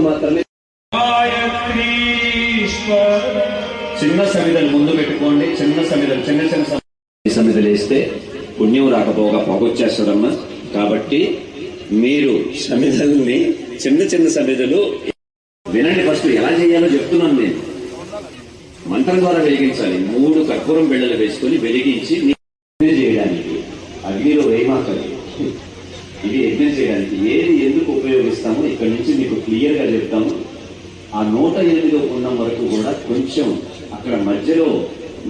మాత్రమే చిన్న సమిధలు ముందు పెట్టుకోండి. చిన్న సమిధలు చిన్న సమిధలు వేస్తే పుణ్యం రాకపోగా పొగొచ్చేస్తాడమ్మా. కాబట్టి మీరు సమిధల్ని చిన్న సమిధలు వినండి. ఫస్ట్ ఎలా చేయాలో చెప్తున్నాను నేను. మంత్రం ద్వారా వెలిగించాలి. 3 కర్పూరం బిళ్ళలు వేసుకుని వెలిగించి చేయడానికి అగ్నిలో వేయమాకలి. ఇది యజ్ఞం చేయడానికి ఏది ఎందుకు ఉపయోగిస్తామో ఇక్కడ నుంచి మీకు క్లియర్ గా చెప్తాము. ఆ 108వ కుండం వరకు కూడా కొంచెం అక్కడ మధ్యలో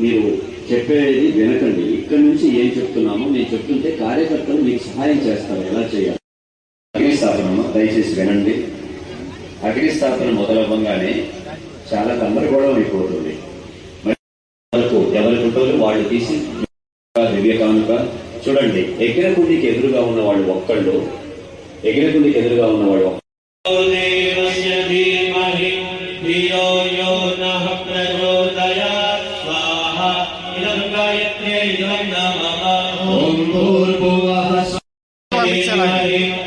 మీరు చెప్పేది వినకండి. ఇక్కడ నుంచి ఏం చెప్తున్నామో నేను చెప్తుంటే కార్యకర్తలు మీకు సహాయం చేస్తారు ఎలా చేయాలి. అగ్నిస్థాపన దయచేసి వినండి. అగ్నిస్థాపన మొదలవ్వగానే చాలా గందరగోళం అయిపోతుంది. ఎవరి ఫోటోలు వాళ్ళు తీసి దివ్య కానుక చూడండి. ఎగిరకుండికి ఎదురుగా ఉన్న వాళ్ళు ఒక్కళ్ళు, ఎగిరకుండికి ఎదురుగా ఉన్నవాడు ఓం భూర్భువః స్వః